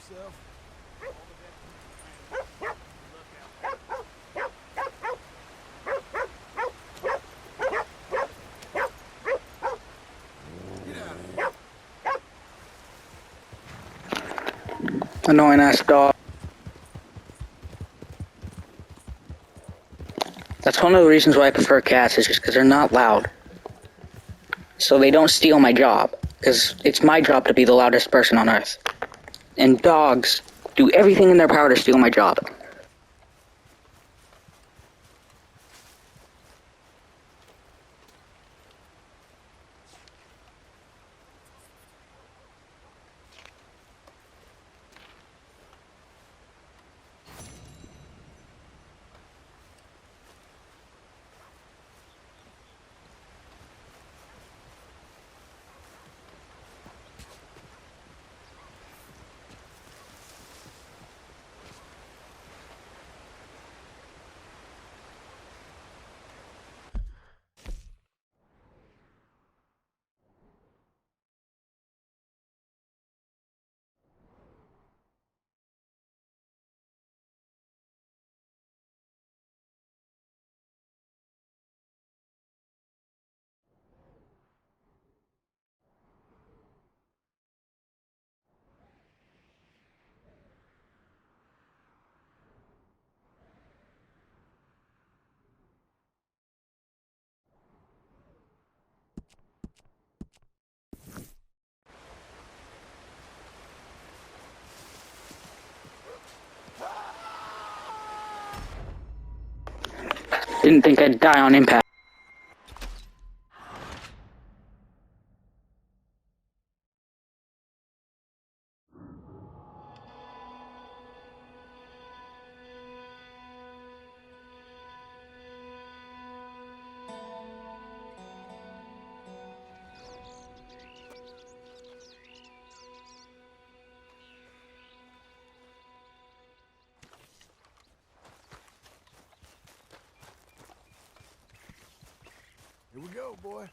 yourself. Get out of here. Annoying ass dog. That's one of the reasons why I prefer cats, is just because they're not loud. So they don't steal my job, because it's my job to be the loudest person on earth. And dogs do everything in their power to steal my job. Didn't think I'd die on impact. Here we go, boy.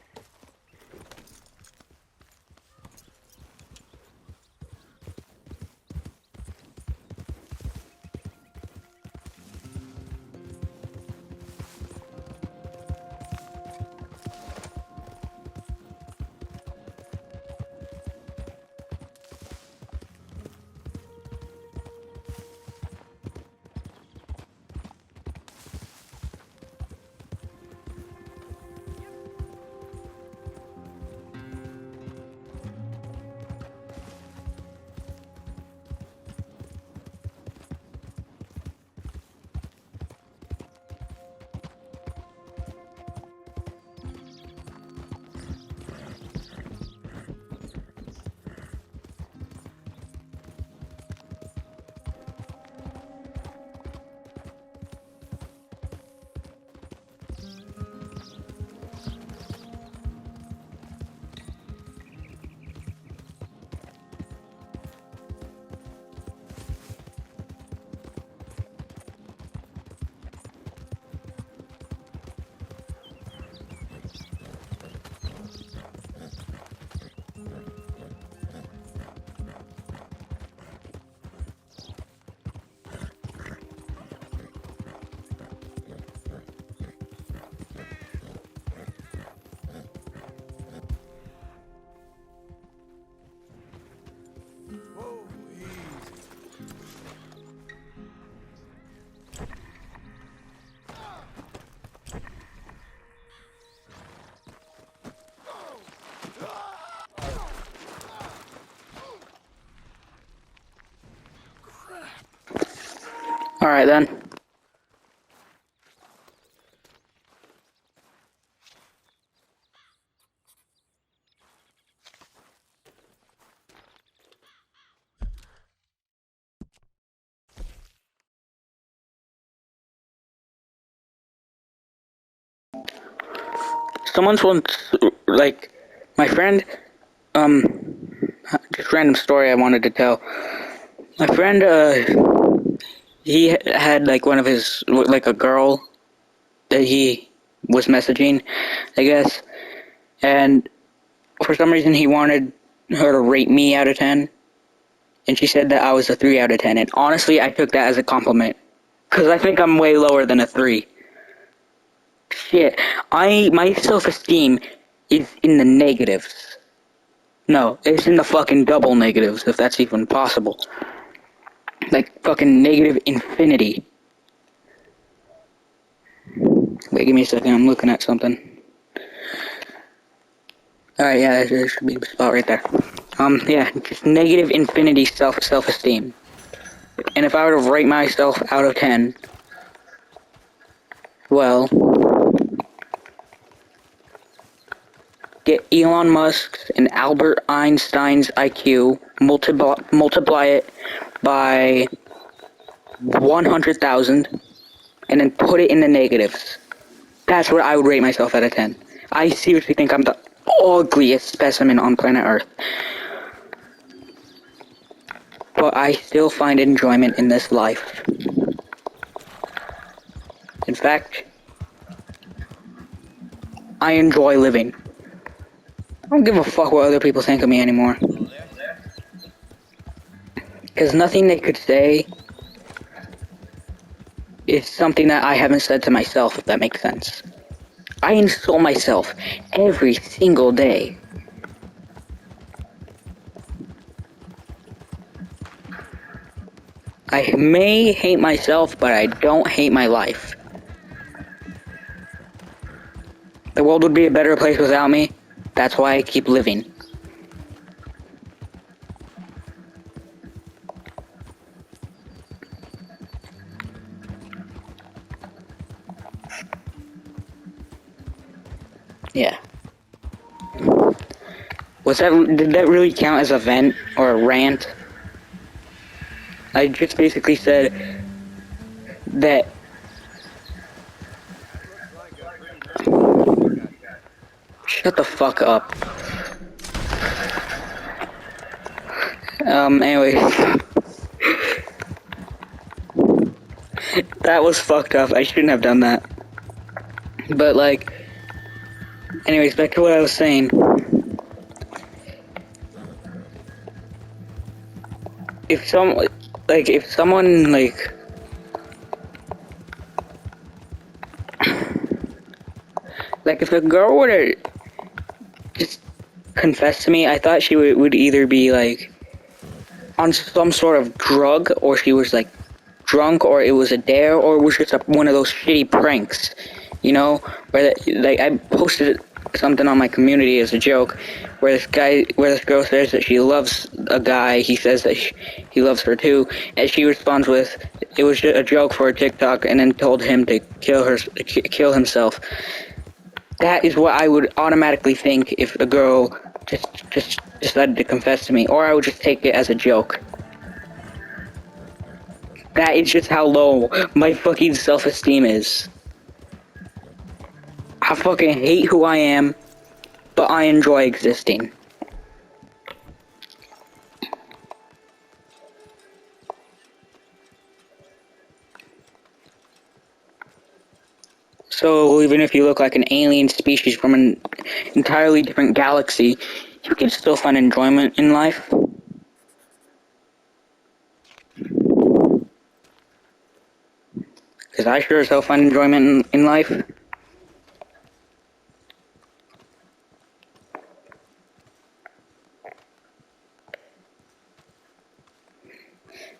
Whoa, easy. Alright then. Someone's once, like, my friend, just random story I wanted to tell. My friend, he had, like, one of his, like, a girl that he was messaging, I guess, and for some reason he wanted her to rate me out of 10, and she said that I was a 3 out of 10, and honestly, I took that as a compliment. Because I think I'm way lower than a 3. Shit, my self-esteem is in the negatives. No, it's in the fucking double negatives, if that's even possible. Like, fucking negative infinity. Wait, give me a second, I'm looking at something. Alright, yeah, there should be a spot right there. Yeah, just negative infinity self-esteem. And if I were to rate myself out of 10, well, get Elon Musk's and Albert Einstein's IQ, multiply it by 100,000, and then put it in the negatives. That's what I would rate myself out of 10. I seriously think I'm the ugliest specimen on planet Earth. But I still find enjoyment in this life. In fact, I enjoy living. I don't give a fuck what other people think of me anymore. Because nothing they could say is something that I haven't said to myself, if that makes sense. I insult myself every single day. I may hate myself, but I don't hate my life. The world would be a better place without me. That's why I keep living. Yeah. Did that really count as a vent or a rant? I just basically said that shut the fuck up. Anyway. That was fucked up. I shouldn't have done that. But, like, anyways, back to what I was saying. If someone, like, if a girl were to just confess to me, I thought she would either be, like, on some sort of drug, or she was, like, drunk, or it was a dare, or it was just one of those shitty pranks, you know, where, like, I posted something on my community as a joke, where this girl says that she loves a guy, he says that he loves her too, and she responds with, it was just a joke for a TikTok, and then told him to kill himself. That is what I would automatically think if a girl just decided to confess to me, or I would just take it as a joke. That is just how low my fucking self-esteem is. I fucking hate who I am, but I enjoy existing. So even if you look like an alien species from an entirely different galaxy, you can still find enjoyment in life. Because I sure as hell find enjoyment in life.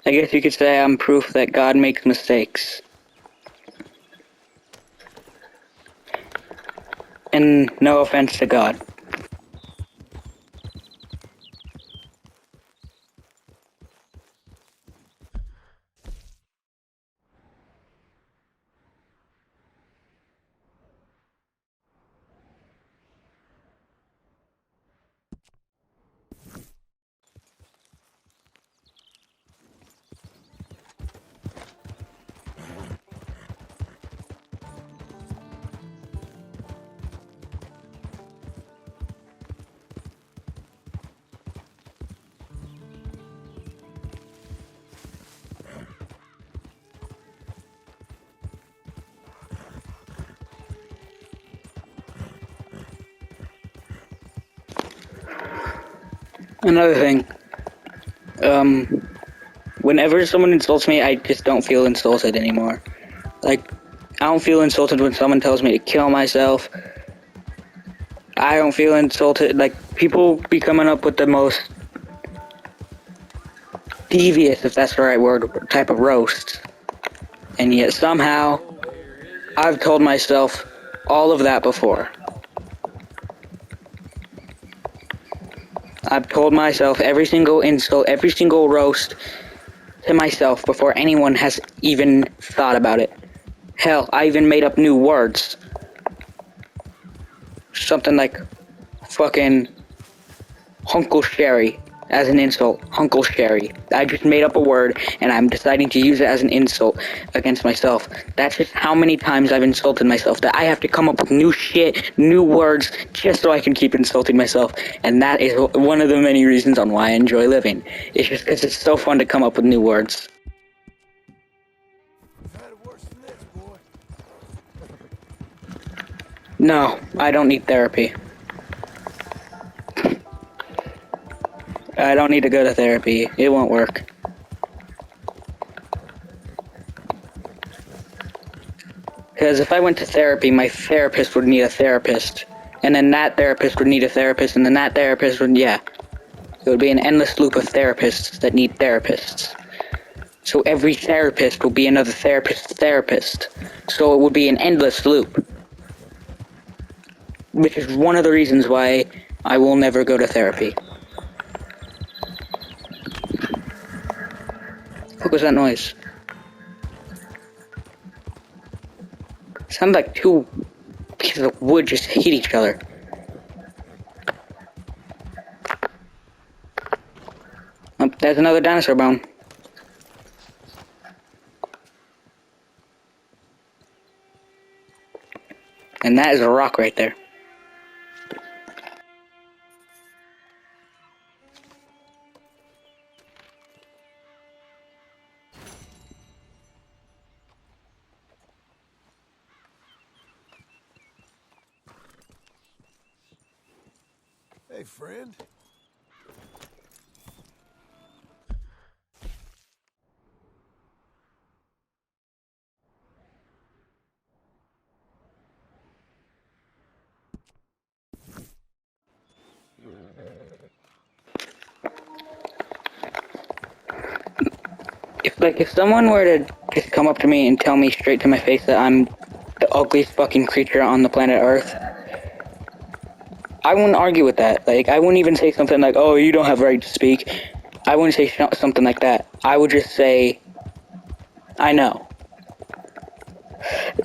I guess you could say I'm proof that God makes mistakes. And no offense to God. Another thing, whenever someone insults me, I just don't feel insulted anymore. Like, I don't feel insulted when someone tells me to kill myself. I don't feel insulted. Like, people be coming up with the most devious, if that's the right word, type of roasts. And yet somehow, I've told myself all of that before. I've told myself every single insult, every single roast to myself before anyone has even thought about it. Hell, I even made up new words. Something like fucking Uncle Sherry as an insult. Uncle Sherry. I just made up a word and I'm deciding to use it as an insult against myself. That's just how many times I've insulted myself, that I have to come up with new shit, new words, just so I can keep insulting myself. And that is one of the many reasons on why I enjoy living. It's just because it's so fun to come up with new words. We've had it worse than this, boy. No, I don't need therapy. I don't need to go to therapy. It won't work. Because if I went to therapy, my therapist would need a therapist. And then that therapist would need a therapist, and then that therapist would, yeah. It would be an endless loop of therapists that need therapists. So every therapist will be another therapist's therapist. So it would be an endless loop. Which is one of the reasons why I will never go to therapy. What was that noise? Sounded like two pieces of wood just hit each other. Oh, there's another dinosaur bone. And that is a rock right there. Hey, friend. If someone were to just come up to me and tell me straight to my face that I'm the ugliest fucking creature on the planet Earth, I wouldn't argue with that. Like, I wouldn't even say something like, oh, you don't have right to speak. I wouldn't say something like that. I would just say, I know.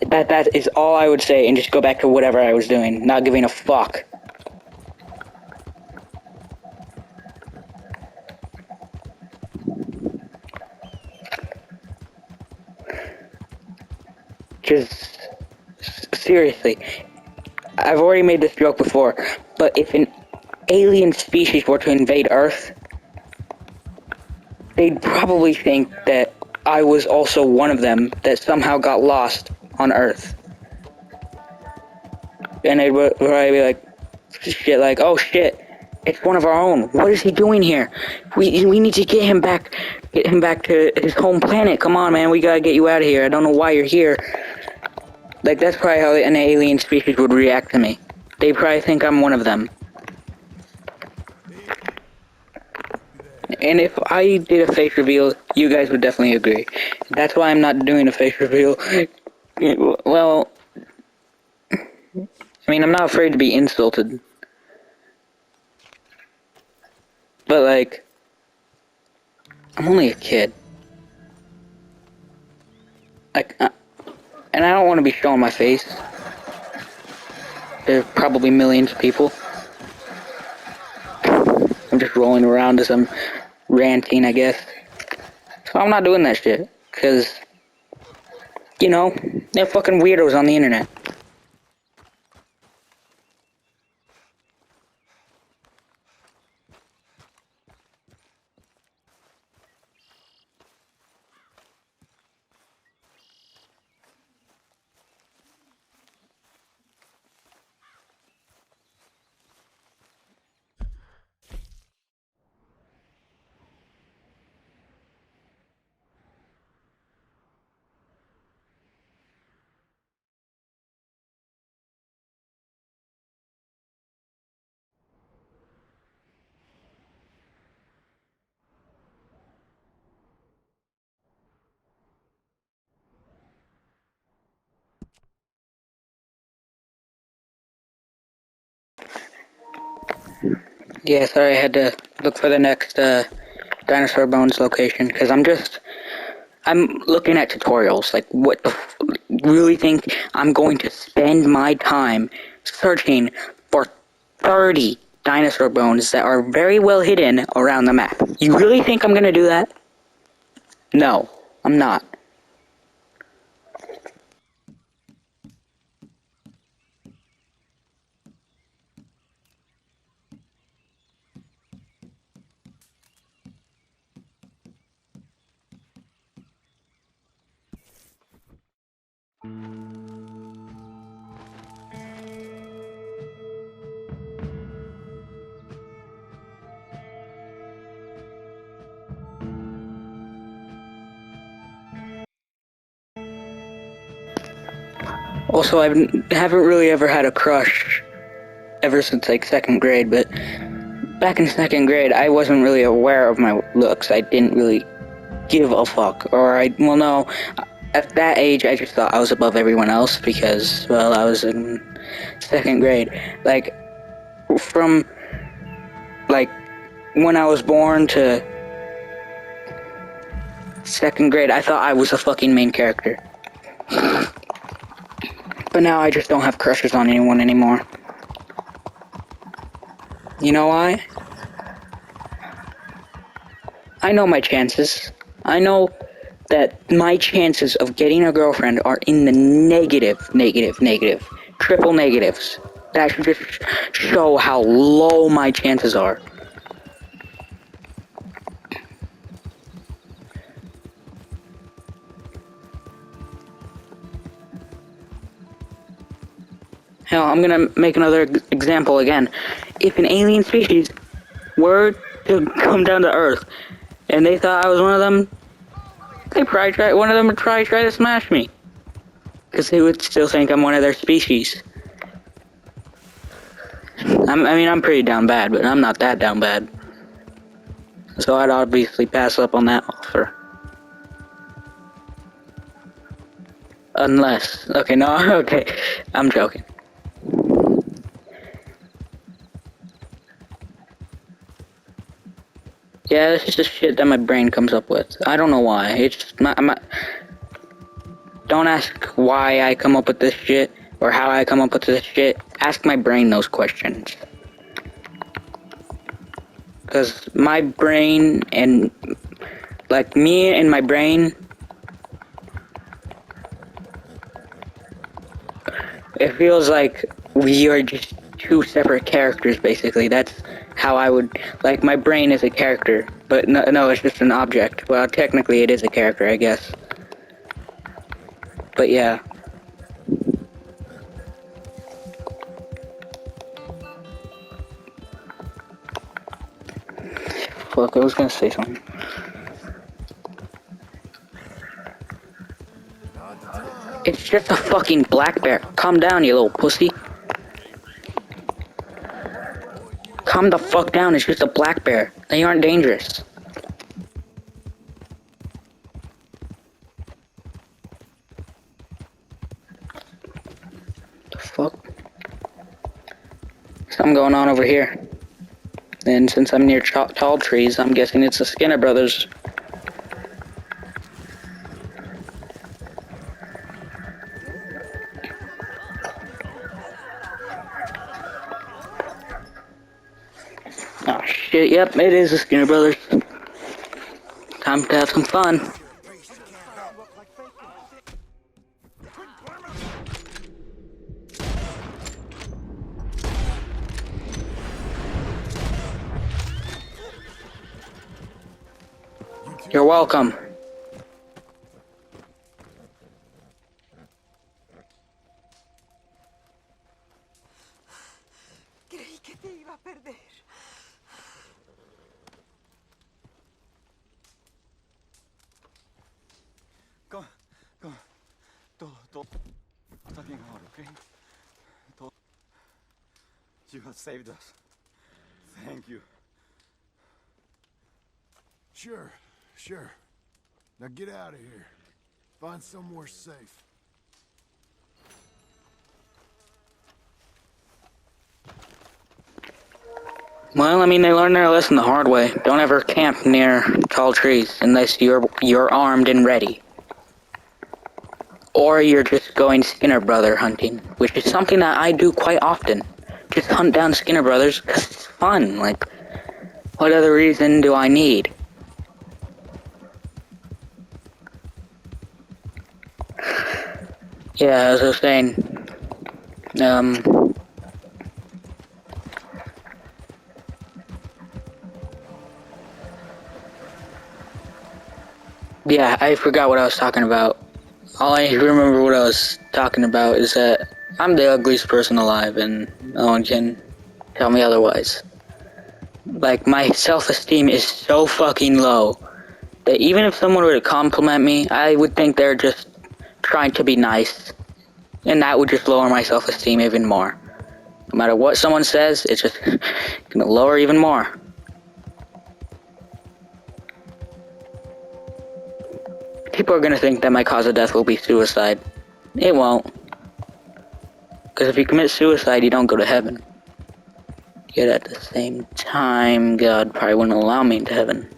That is all I would say, and just go back to whatever I was doing, not giving a fuck. Just, seriously. I've already made this joke before, but if an alien species were to invade Earth, they'd probably think that I was also one of them that somehow got lost on Earth. And they'd probably be like, shit, like, oh shit, it's one of our own. What is he doing here? We need to get him back to his home planet. Come on, man, we gotta get you out of here. I don't know why you're here. Like, that's probably how an alien species would react to me. They probably think I'm one of them. And if I did a face reveal, you guys would definitely agree. That's why I'm not doing a face reveal. Well, I mean, I'm not afraid to be insulted. But, like, I'm only a kid. Like, and I don't want to be showing my face. There's probably millions of people. I'm just rolling around as I'm ranting, I guess. So I'm not doing that shit. Because, you know, they're fucking weirdos on the internet. Yeah, sorry, I had to look for the next dinosaur bones location because I'm looking at tutorials. Like, what the really think I'm going to spend my time searching for 30 dinosaur bones that are very well hidden around the map? You really think I'm gonna do that? No, I'm not. Also, I haven't really ever had a crush ever since like second grade, but back in second grade, I wasn't really aware of my looks. I didn't really give a fuck. Well, no, at that age, I just thought I was above everyone else because, well, I was in second grade. Like, from, like, when I was born to second grade, I thought I was a fucking main character. But now I just don't have crushes on anyone anymore. You know why? I know my chances. I know that my chances of getting a girlfriend are in the negative, triple negatives. That should just show how low my chances are. Hell, I'm gonna make another example again. If an alien species were to come down to Earth, and they thought I was one of them, one of them would try to smash me. Because they would still think I'm one of their species. I'm pretty down bad, but I'm not that down bad. So I'd obviously pass up on that offer. Unless... Okay, no, okay. I'm joking. Yeah, this is just shit that my brain comes up with. I don't know why. It's just don't ask why I come up with this shit, or how I come up with this shit. Ask my brain those questions. Because my brain and... Like, me and my brain... It feels like we are just two separate characters, basically. That's how I would... Like, my brain is a character, but no, it's just an object. Well, technically it is a character, I guess. But yeah. Fuck, I was gonna say something. It's just a fucking black bear. Calm down, you little pussy. Calm the fuck down, it's just a black bear. They aren't dangerous. The fuck? Something going on over here. And since I'm near tall trees, I'm guessing it's the Skinner brothers. Oh shit, yep, it is the Skinner brothers. Time to have some fun. You're welcome. Creí que te iba a perder. Todo está bien ahora, ¿ok? Todo. You have saved us. Thank you. Sure. Now get out of here. Find somewhere safe. Well, I mean, they learned their lesson the hard way. Don't ever camp near tall trees unless you're armed and ready. Or you're just going Skinner Brother hunting, which is something that I do quite often. Just hunt down Skinner Brothers because it's fun. Like, what other reason do I need? Yeah, as I was saying, yeah, I forgot what I was talking about. All I remember what I was talking about is that I'm the ugliest person alive and no one can tell me otherwise. Like, my self-esteem is so fucking low that even if someone were to compliment me, I would think they're just trying to be nice. And that would just lower my self-esteem even more. No matter what someone says, it's just gonna lower even more. People are gonna think that my cause of death will be suicide. It won't. Because if you commit suicide, you don't go to heaven. Yet at the same time, God probably wouldn't allow me into heaven.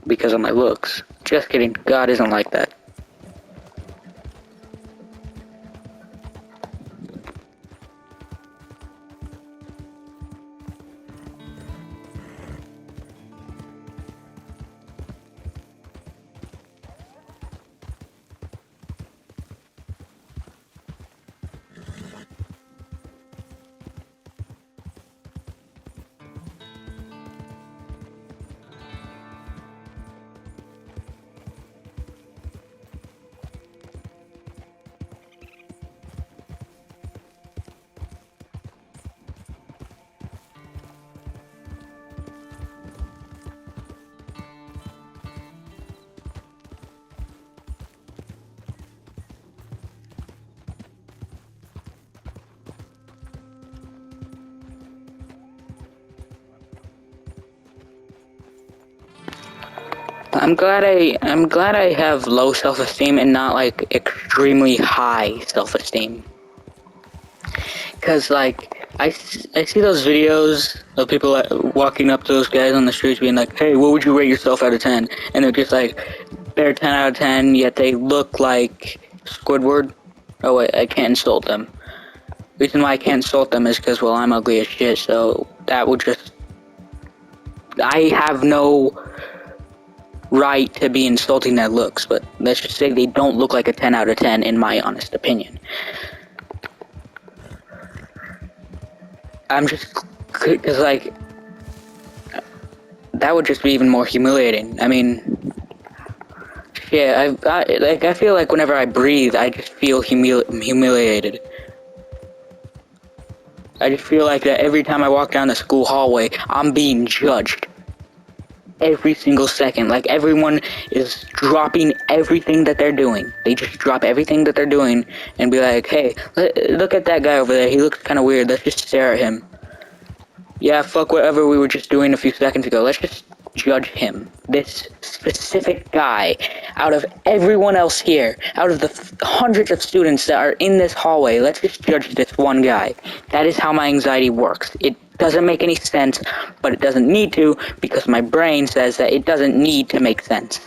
Because of my looks. Just kidding, God isn't like that. I'm glad I have low self-esteem and not like extremely high self-esteem. Cause like, I see those videos of people like, walking up to those guys on the streets being like, hey, what would you rate yourself out of 10? And they're just like, they're 10 out of 10, yet they look like Squidward. Oh wait, I can't insult them. The reason why I can't insult them is because, well, I'm ugly as shit, so that would just... I have no right to be insulting their looks, but let's just say they don't look like a 10 out of 10 in my honest opinion. I'm just... Because, like... That would just be even more humiliating. I mean... Yeah, I feel like whenever I breathe, I just feel humiliated. I just feel like that every time I walk down the school hallway, I'm being judged. Every single second. Like, everyone is dropping everything that they're doing. They just drop everything that they're doing and be like, hey, look at that guy over there. He looks kind of weird. Let's just stare at him. Yeah, fuck whatever we were just doing a few seconds ago. Let's just judge him. This specific guy, out of everyone else here, out of the hundreds of students that are in this hallway, let's just judge this one guy. That is how my anxiety works. It doesn't make any sense, but it doesn't need to, because my brain says that it doesn't need to make sense.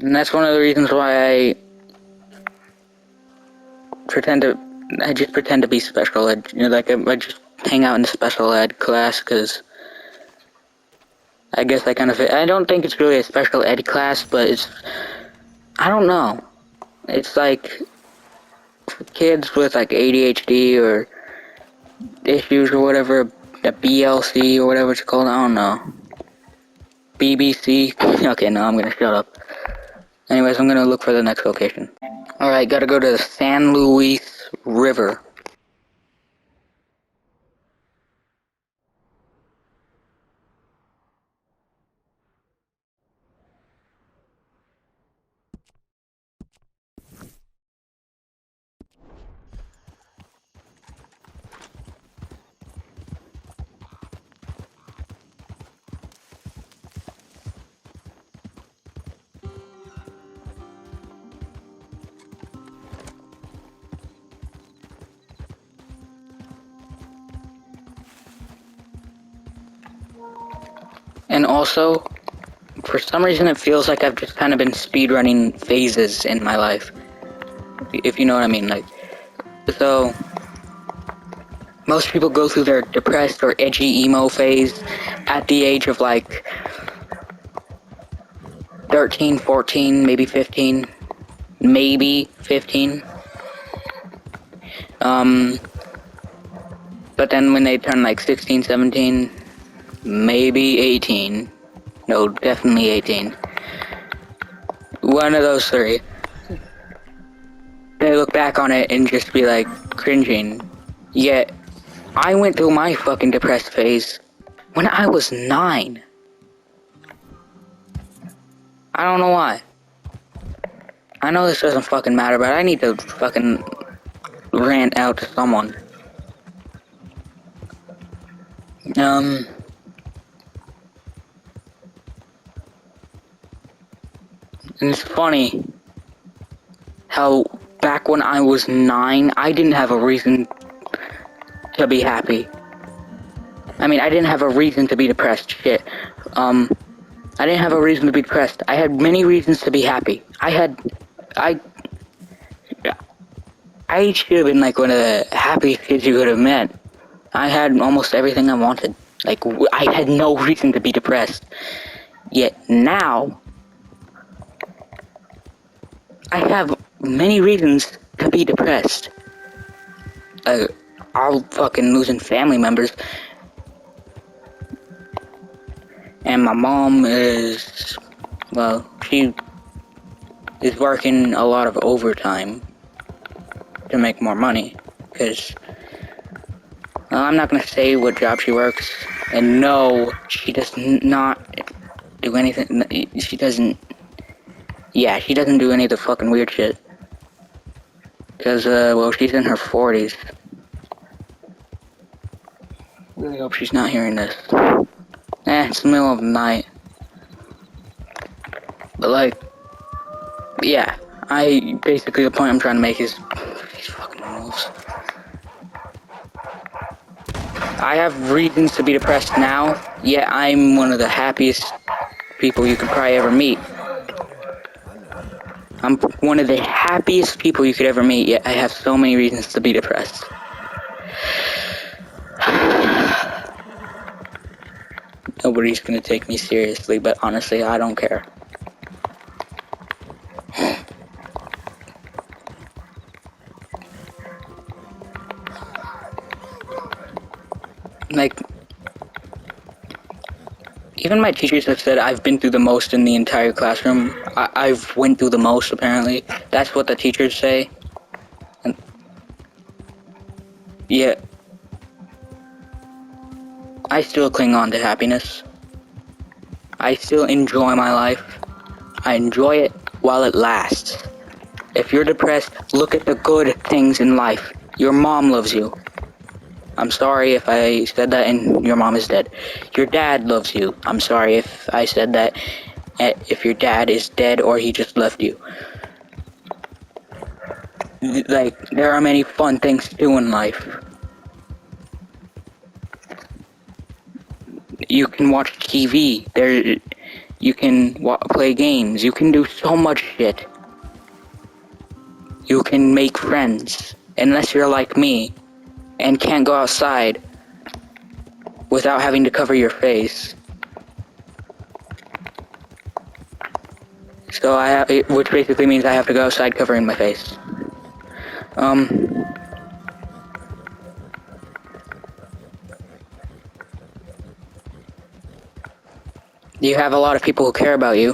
And that's one of the reasons why I just pretend to be special ed. You know, like, I just hang out in the special ed class, because I guess I kind of fit. I don't think it's really a special ed class, but it's... I don't know. It's like for kids with like ADHD or issues or whatever, the BLC or whatever it's called, I don't know. BBC? Okay, no, I'm gonna shut up. Anyways, I'm gonna look for the next location. Alright, gotta go to the San Luis River. And also, for some reason it feels like I've just kind of been speedrunning phases in my life. If you know what I mean, like, so, most people go through their depressed or edgy emo phase at the age of like 13, 14, maybe 15, maybe 15. But then when they turn like 16, 17, maybe 18, no, definitely 18, one of those three, they look back on it and just be like cringing. Yet, I went through my fucking depressed phase when I was 9. I don't know why. I know this doesn't fucking matter, but I need to fucking rant out to someone. And it's funny how back when I was 9, I didn't have a reason to be happy. I mean, I didn't have a reason to be depressed. Shit. I didn't have a reason to be depressed. I had many reasons to be happy. I should have been like one of the happiest kids you could have met. I had almost everything I wanted. Like, I had no reason to be depressed. Yet now, I have many reasons to be depressed. I'm fucking losing family members. And my mom is, well, she is working a lot of overtime to make more money. Because, well, I'm not going to say what job she works. And no, she does not do anything. She doesn't do any of the fucking weird shit. Because, well, she's in her 40s. Really hope she's not hearing this. It's the middle of the night. But, like, yeah, basically the point I'm trying to make is these fucking wolves. I have reasons to be depressed now, yet I'm one of the happiest people you could probably ever meet. I'm one of the happiest people you could ever meet, yet I have so many reasons to be depressed. Nobody's gonna take me seriously, but honestly, I don't care. Like, even my teachers have said I've been through the most in the entire classroom. I've went through the most, apparently. That's what the teachers say. And yeah, I still cling on to happiness. I still enjoy my life. I enjoy it while it lasts. If you're depressed, look at the good things in life. Your mom loves you. I'm sorry if I said that and your mom is dead. Your dad loves you. I'm sorry if I said that, if your dad is dead or he just left you. Like, there are many fun things to do in life. You can watch TV. You can play games. You can do so much shit. You can make friends. Unless you're like me and can't go outside without having to cover your face. So which basically means I have to go outside covering my face. You have a lot of people who care about you.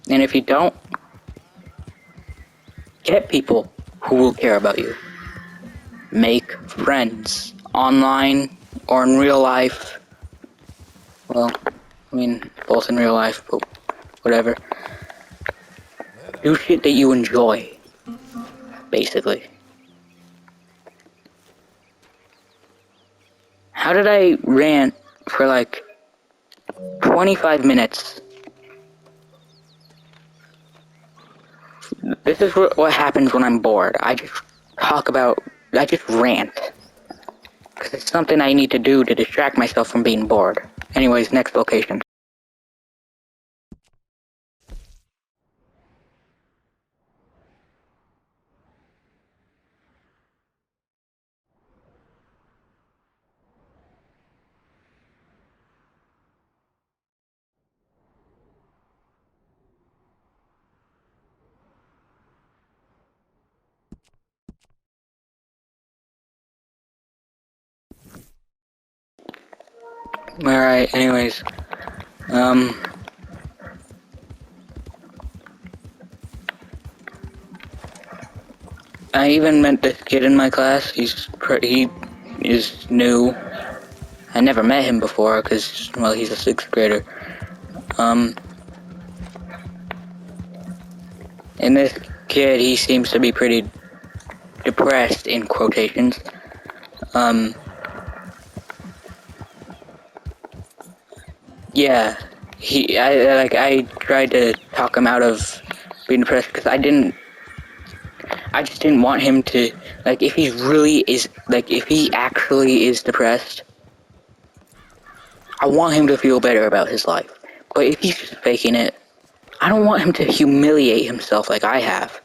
And if you don't, get people who will care about you. Make friends, online or in real life. Well, I mean, both in real life, but whatever. Do shit that you enjoy, basically. How did I rant for like 25 minutes? This is what happens when I'm bored. I just rant. Because it's something I need to do to distract myself from being bored. Anyways, next location. Alright, anyways. I even met this kid in my class. He is new. I never met him before because, well, he's a 6th grader. And this kid, he seems to be pretty depressed, in quotations. Yeah, I tried to talk him out of being depressed because I just didn't want him to, like, if he actually is depressed, I want him to feel better about his life. But if he's just faking it, I don't want him to humiliate himself like I have.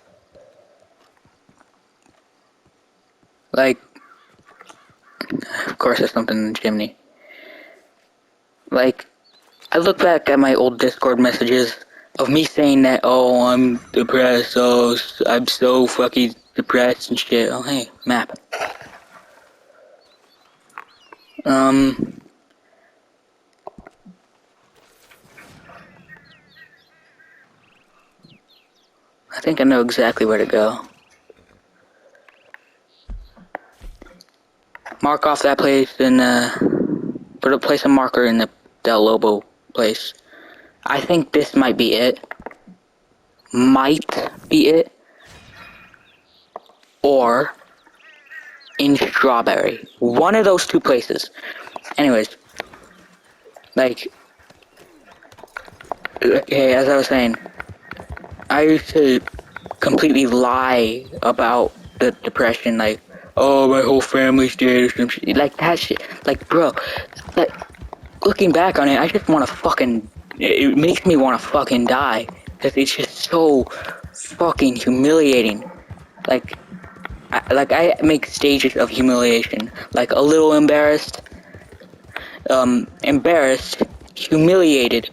Like, of course there's something in the chimney. Like, I look back at my old Discord messages of me saying that, oh, I'm depressed, oh, I'm so fucking depressed and shit. Oh, hey, map. I think I know exactly where to go. Mark off that place and, place a marker in the Del Lobo place. I think this might be it. Might be it. Or in Strawberry. One of those two places. Anyways. Like, okay, as I was saying, I used to completely lie about the depression, like, oh, my whole family's dead or some shit. Like, that shit. Like, bro, like, looking back on it, I just want to fucking, it makes me want to fucking die. Because it's just so fucking humiliating. Like, I make stages of humiliation. Like, a little embarrassed, embarrassed, humiliated,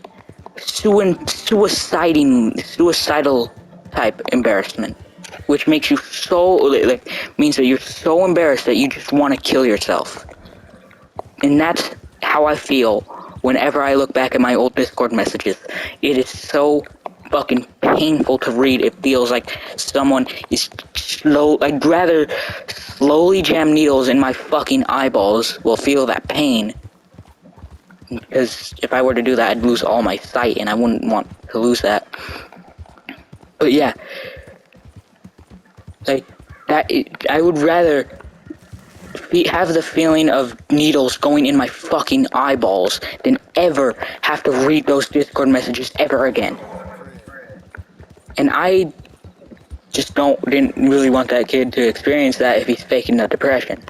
suicidal type embarrassment, which makes you so, like, means that you're so embarrassed that you just want to kill yourself. And that's how I feel whenever I look back at my old Discord messages. It is so fucking painful to read. It feels like someone is I'd rather slowly jam needles in my fucking eyeballs will feel that pain. Because if I were to do that, I'd lose all my sight, and I wouldn't want to lose that. But yeah, like, I would rather have the feeling of needles going in my fucking eyeballs than ever have to read those Discord messages ever again. And I just didn't really want that kid to experience that if he's faking the depression.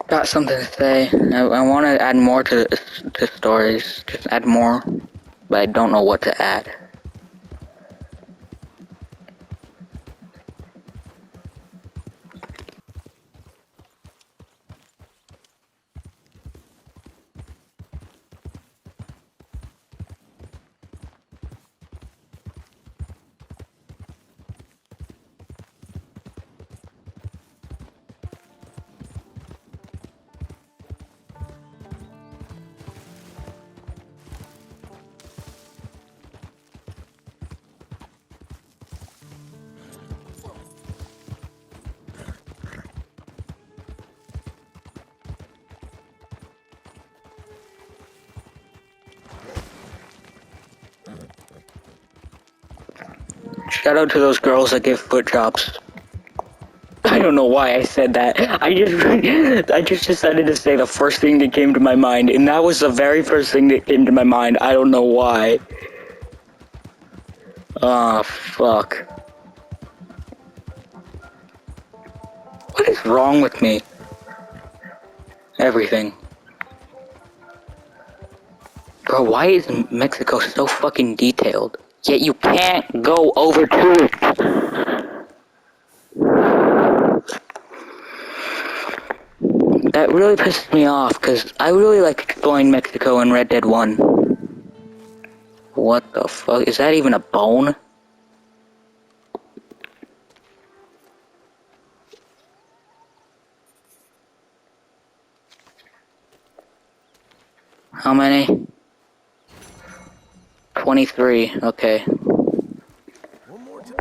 Got something to say. I want to add more to stories. Just add more, but I don't know what to add. Shout out to those girls that give foot jobs. I don't know why I said that. I just decided to say the first thing that came to my mind, and that was the very first thing that came to my mind. I don't know why. Oh, fuck. What is wrong with me? Everything. Bro, why is Mexico so fucking detailed? Yet you can't go over to it. That really pisses me off, because I really like exploring Mexico in Red Dead 1. What the fuck? Is that even a bone? How many? 23, okay. One more time.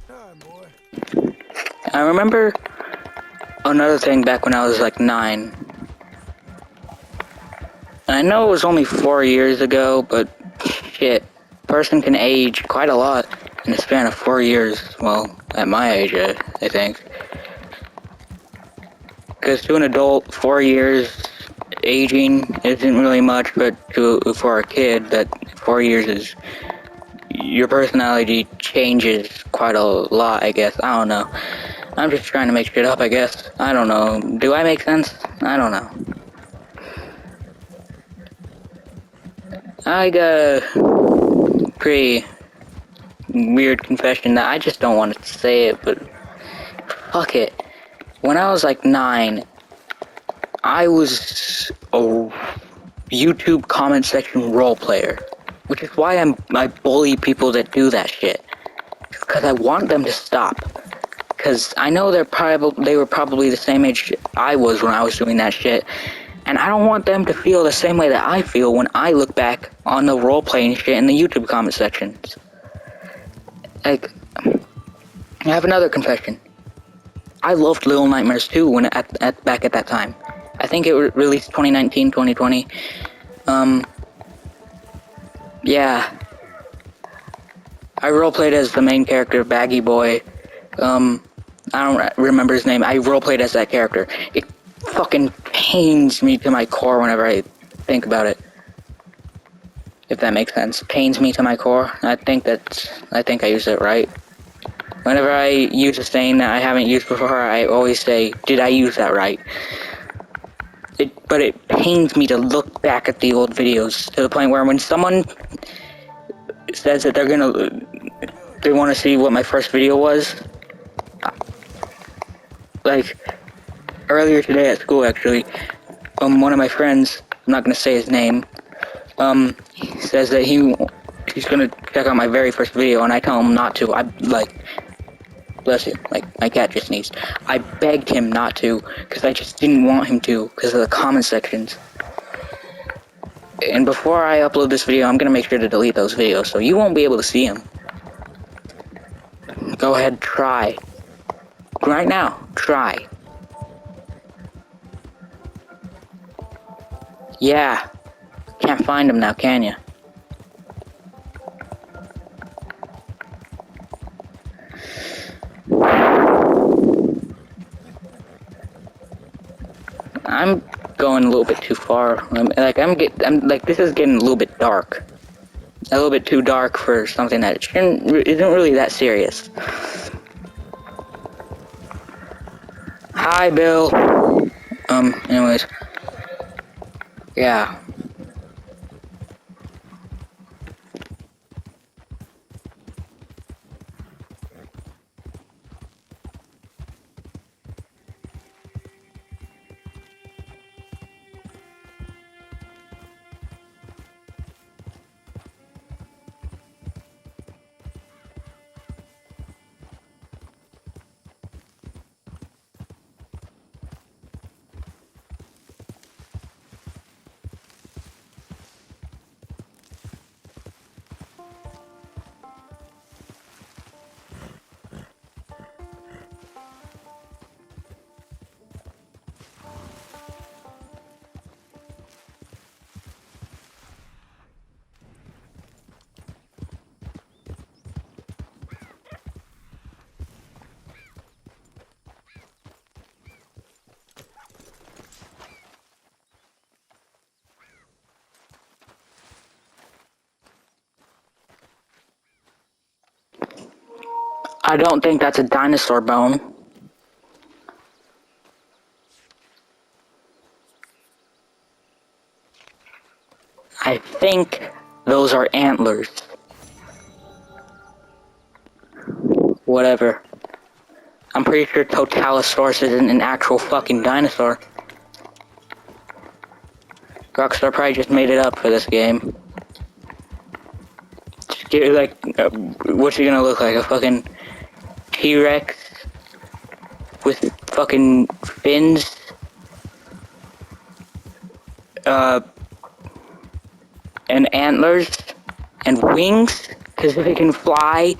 Hi, boy. I remember another thing back when I was like 9. I know it was only 4 years ago, but shit, person can age quite a lot in a span of 4 years. Well, at my age, I think. Because to an adult, 4 years aging isn't really much, but for a kid, that 4 years is, your personality changes quite a lot, I guess. I don't know. I'm just trying to make shit up, I guess. I don't know. Do I make sense? I don't know. I got a pretty weird confession that I just don't want to say it, but fuck it. When I was like 9, I was a YouTube comment section role player, which is why I bully people that do that shit. Because I want them to stop. Because I know they were probably the same age I was when I was doing that shit, and I don't want them to feel the same way that I feel when I look back on the role playing shit in the YouTube comment sections. Like, I have another confession. I loved Little Nightmares 2 when back at that time. I think it released 2019, 2020. Yeah. I roleplayed as the main character, Baggy Boy. I don't remember his name. I roleplayed as that character. It fucking pains me to my core whenever I think about it. If that makes sense. Pains me to my core. I think I used it right. Whenever I use a saying that I haven't used before, I always say, did I use that right? But it pains me to look back at the old videos to the point where when someone says that they want to see what my first video was, like, earlier today at school actually, one of my friends, I'm not gonna say his name, he says that he's gonna check out my very first video, and I tell him not to. I, like, bless you, like, my cat just sneezed. I begged him not to, because I just didn't want him to, because of the comment sections. And before I upload this video, I'm gonna make sure to delete those videos, so you won't be able to see them. Go ahead, try. Right now, try. Yeah. Can't find them now, can you? I'm going a little bit too far. I'm like, this is getting a little bit dark. A little bit too dark for something that isn't really that serious. Hi, Bill. Anyways. Yeah. I don't think that's a dinosaur bone. I think those are antlers. Whatever. I'm pretty sure Totalosaurus isn't an actual fucking dinosaur. Rockstar probably just made it up for this game. Just get, like, what's he gonna look like? A fucking T-Rex with fucking fins? And antlers? And wings? Because if it can fly,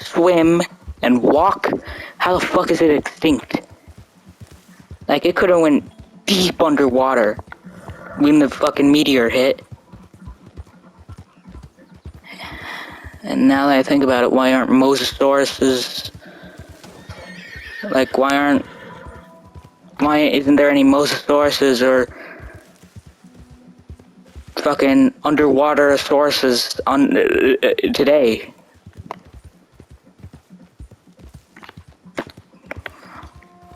swim, and walk, how the fuck is it extinct? Like, it could've went deep underwater when the fucking meteor hit. And now that I think about it, why aren't Mosasauruses... Like, why isn't there any Mosasauruses or fucking underwater sauruses on today?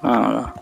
I don't know.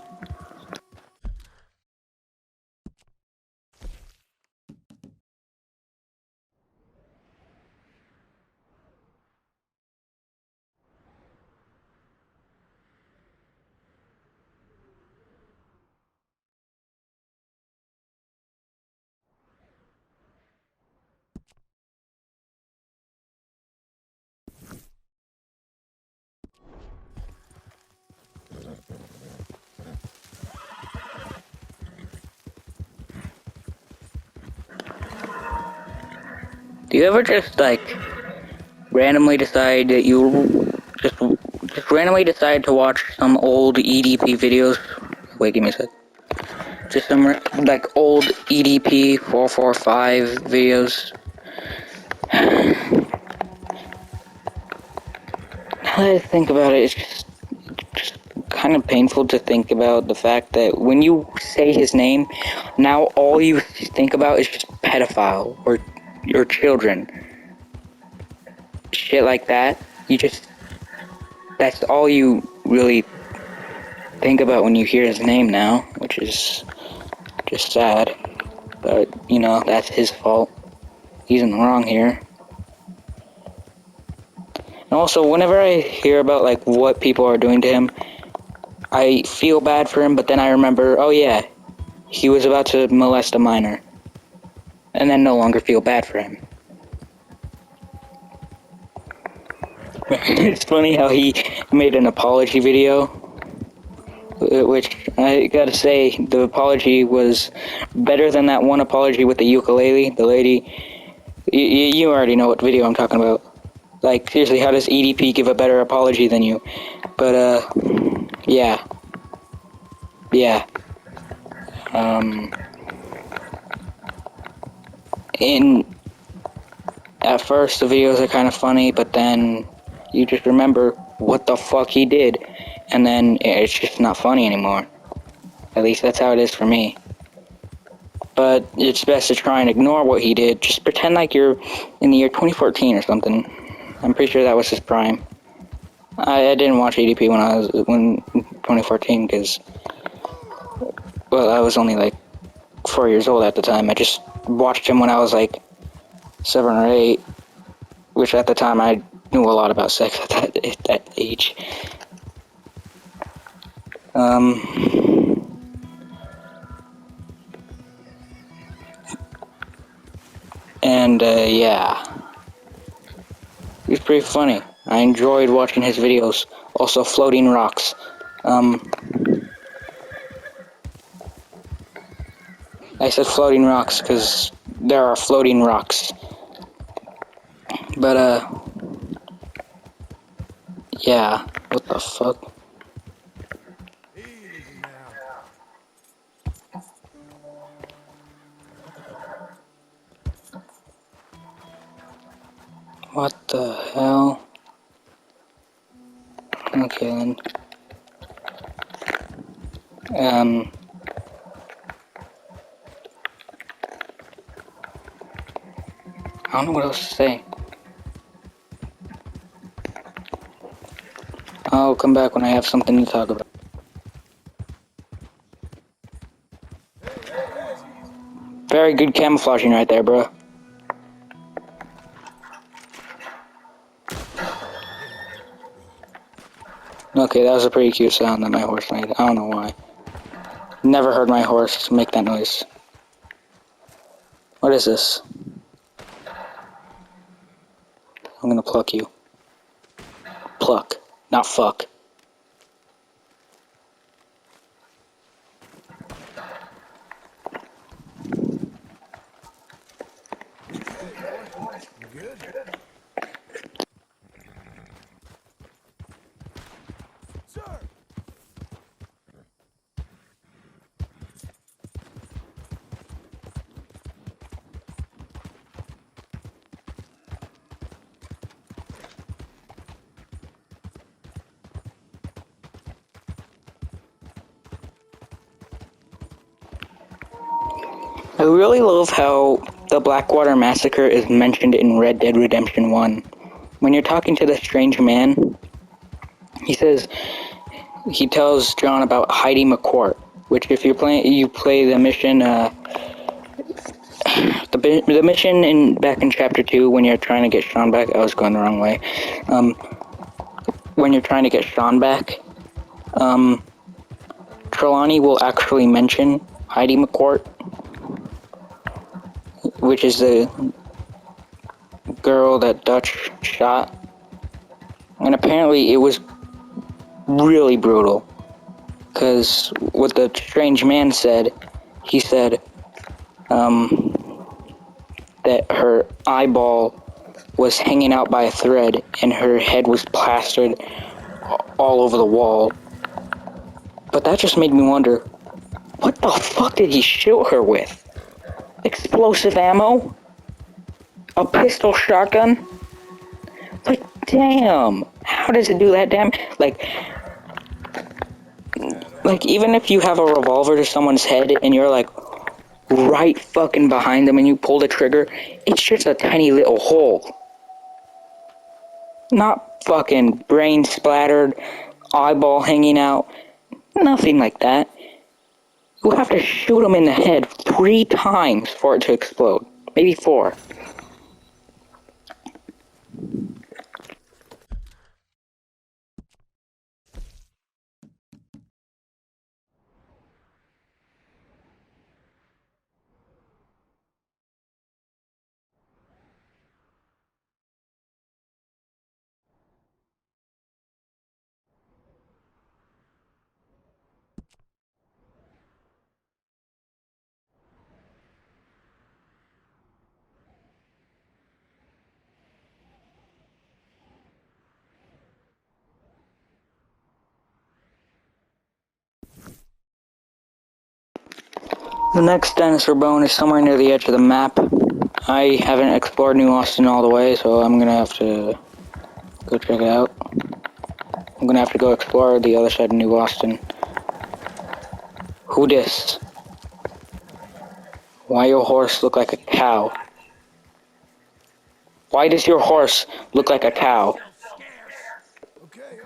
Do you ever just, like, randomly decide that you just randomly decide to watch some old EDP videos? Wait, give me a sec. Just some, like, old EDP 445 videos. Now that I think about it, it's just kind of painful to think about the fact that when you say his name, now all you think about is just pedophile or children. Shit like that. That's all you really think about when you hear his name now, which is just sad. But, you know, that's his fault. He's in the wrong here. And also, whenever I hear about, like, what people are doing to him, I feel bad for him, but then I remember, oh yeah, he was about to molest a minor. And then no longer feel bad for him. It's funny how he made an apology video, which I gotta say, the apology was better than that one apology with the ukulele. The lady, you already know what video I'm talking about. Like, seriously, how does EDP give a better apology than you? But, yeah. Yeah. At first, the videos are kind of funny, but then you just remember what the fuck he did, and then it's just not funny anymore. At least that's how it is for me. But it's best to try and ignore what he did. Just pretend like you're in the year 2014 or something. I'm pretty sure that was his prime. I didn't watch EDP when 2014 because, well, I was only like 4 years old at the time. I just watched him when I was like 7 or 8, which at the time I knew a lot about sex at that age. And yeah, he was pretty funny. I enjoyed watching his videos. Also, floating rocks. I said floating rocks because there are floating rocks. But, yeah, what the fuck? Easy now. What the hell? Okay, then. I don't know what else to say. I'll come back when I have something to talk about. Very good camouflaging right there, bro. Okay, that was a pretty cute sound that my horse made. I don't know why. Never heard my horse make that noise. What is this? I'm gonna pluck you. Pluck, not fuck. Hey, boy. You good? Sir! I really love how the Blackwater Massacre is mentioned in Red Dead Redemption 1. When you're talking to the strange man, he tells John about Heidi McCourt, which if you play the mission, the mission back in chapter 2 when you're trying to get Sean back. I was going the wrong way. When you're trying to get Sean back, Trelawney will actually mention Heidi McCourt, which is the girl that Dutch shot. And apparently it was really brutal. Because what the strange man said, he said that her eyeball was hanging out by a thread and her head was plastered all over the wall. But that just made me wonder, what the fuck did he shoot her with? Explosive ammo? A pistol shotgun? Like, damn. How does it do that damn? Like, even if you have a revolver to someone's head and you're like right fucking behind them and you pull the trigger, it's just a tiny little hole. Not fucking brain splattered, eyeball hanging out. Nothing like that. You have to shoot them in the head 3 times for it to explode. Maybe 4. The next dinosaur bone is somewhere near the edge of the map. I haven't explored New Austin all the way, so I'm gonna have to go check it out. I'm gonna have to go explore the other side of New Austin. Who dis? Why your horse look like a cow? Why does your horse look like a cow? Okay.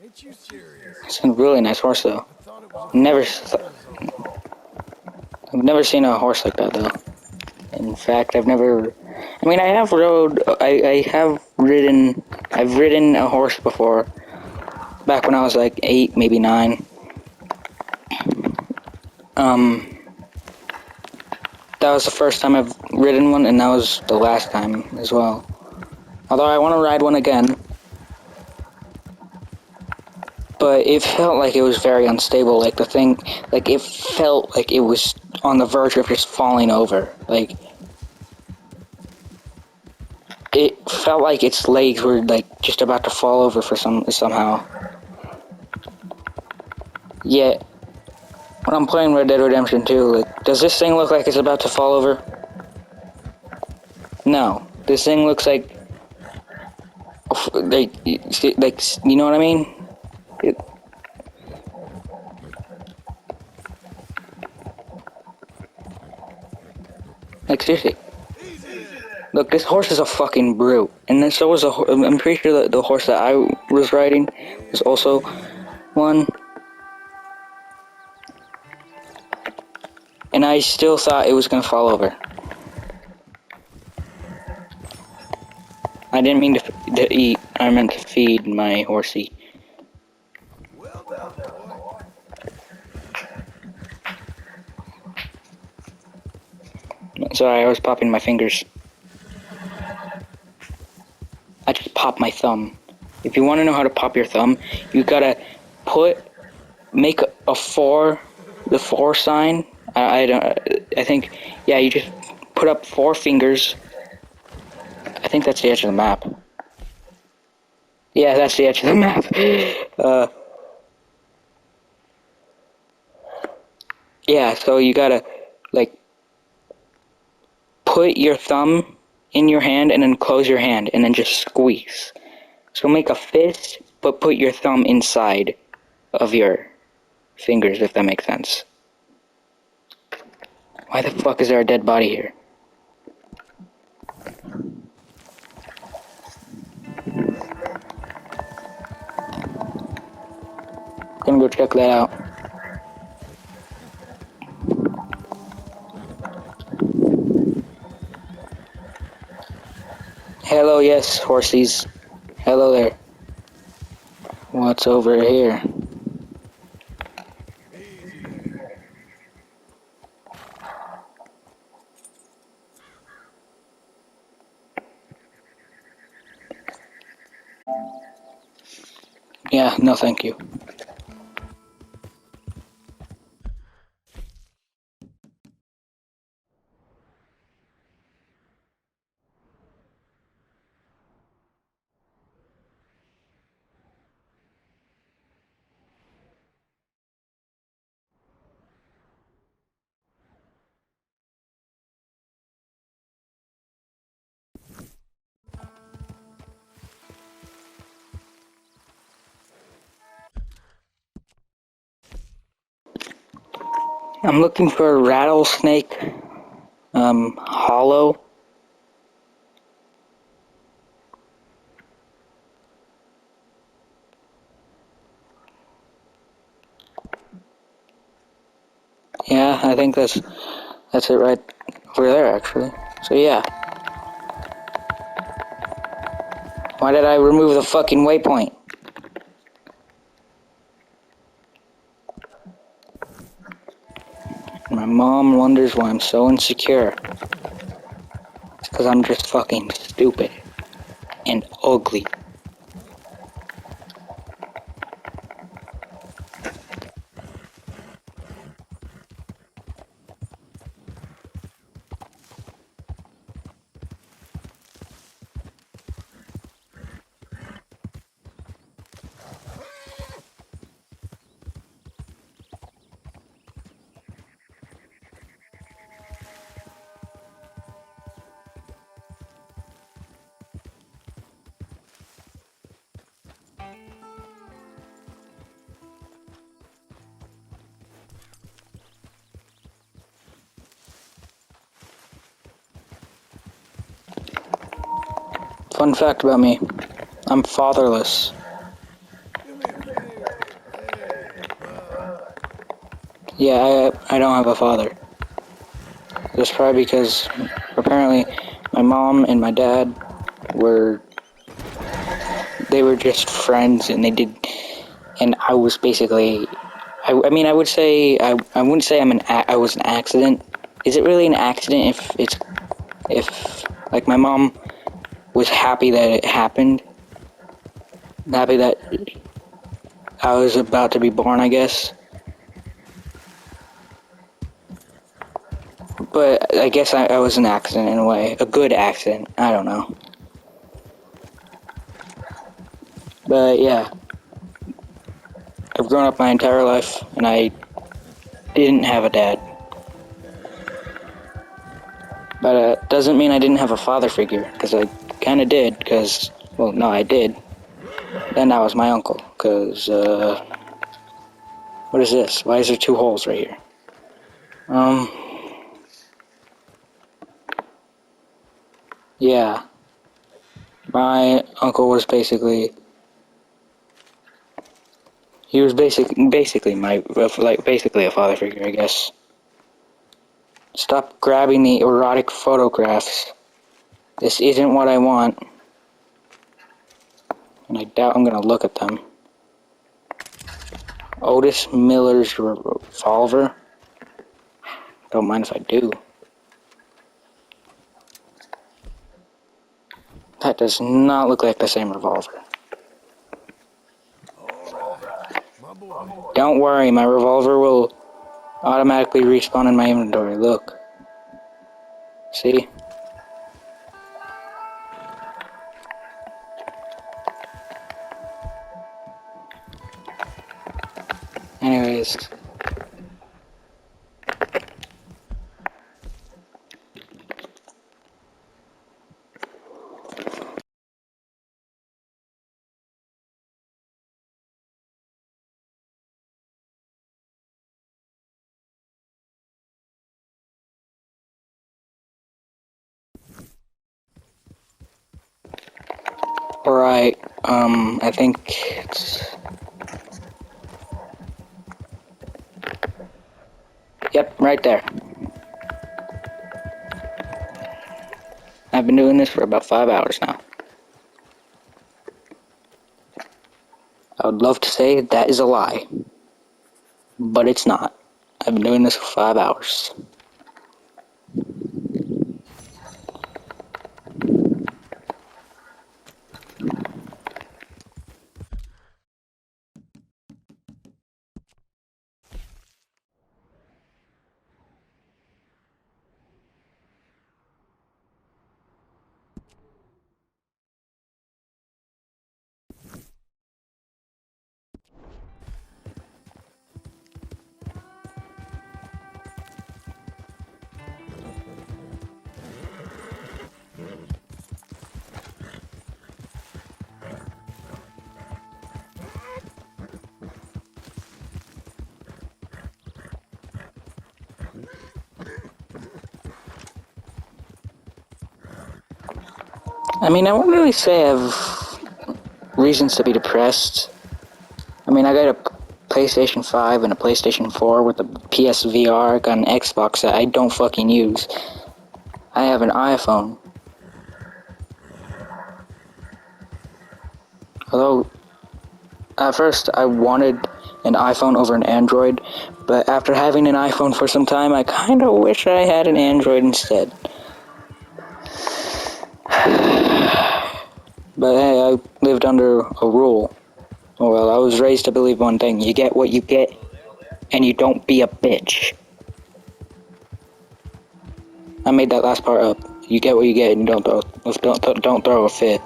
Ain't you serious? It's a really nice horse, though. I thought it was a Never, fucking prison. I've never seen a horse like that, though. In fact, I've never. I mean, I've ridden a horse before. Back when I was like 8, maybe 9. That was the first time I've ridden one, and that was the last time as well. Although I want to ride one again. But it felt like it was very unstable, like it felt like it was on the verge of just falling over. Like, it felt like its legs were, like, just about to fall over somehow. Yet, when I'm playing Red Dead Redemption 2, like, does this thing look like it's about to fall over? No. This thing looks like, you know what I mean? Like, seriously. Look, this horse is a fucking brute. And then so was I'm pretty sure that the horse that I was riding was also one. And I still thought it was gonna fall over. I didn't mean to eat. I meant to feed my horsey. Well done, boy. Sorry, I was popping my fingers. I just popped my thumb. If you want to know how to pop your thumb, you gotta make a 4, the 4 sign. I think, yeah, you just put up 4 fingers. I think that's the edge of the map. Yeah, that's the edge of the map. Yeah, so you gotta, like, put your thumb in your hand and then close your hand and then just squeeze. So make a fist, but put your thumb inside of your fingers, if that makes sense. Why the fuck is there a dead body here? Gonna go check that out. Hello, yes, horsies. Hello there. What's over here? Easy there. Yeah, no thank you. I'm looking for a rattlesnake, hollow. Yeah, I think that's it right over there, actually. So yeah. Why did I remove the fucking waypoint? My mom wonders why I'm so insecure. It's because I'm just fucking stupid and ugly. Fun fact about me, I'm fatherless. Do me a favor. Hey, bud. Yeah, I don't have a father. That's probably because apparently my mom and my dad were just friends and and I was basically, I mean I would say, I wouldn't say I was an accident. Is it really an accident if like my mom was happy that it happened? Happy that I was about to be born, I guess. But I guess I was an accident in a way. A good accident. I don't know. But yeah. I've grown up my entire life, and I didn't have a dad. But doesn't mean I didn't have a father figure, because I kind of did, because, well, no, I did. Then I was my uncle, because, what is this? Why is there 2 holes right here? Yeah. My uncle was basically... He was basically my... like, basically a father figure, I guess. Stop grabbing the erotic photographs. This isn't what I want. And I doubt I'm gonna look at them. Otis Miller's revolver? Don't mind if I do. That does not look like the same revolver. All right, my boy. Don't worry, my revolver will automatically respawn in my inventory. Look. See? Anyways. Alright, I think it's... Yep, right there. I've been doing this for about 5 hours now. I would love to say that is a lie, but it's not. I've been doing this for 5 hours. I mean, I wouldn't really say I have reasons to be depressed. I mean, I got a PlayStation 5 and a PlayStation 4 with a PSVR. I got an Xbox that I don't fucking use. I have an iPhone. Although, at first I wanted an iPhone over an Android, but after having an iPhone for some time, I kinda wish I had an Android instead. But hey, I lived under a rule. Well, I was raised to believe one thing: you get what you get, and you don't be a bitch. I made that last part up. You get what you get, and you don't throw a fit.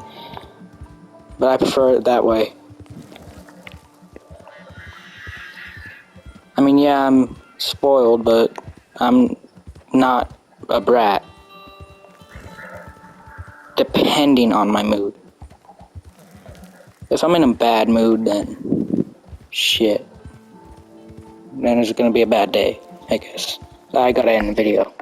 But I prefer it that way. I mean, yeah, I'm spoiled, but I'm not a brat. Depending on my mood. If I'm in a bad mood, then shit. Then it's gonna be a bad day, I guess. I gotta end the video.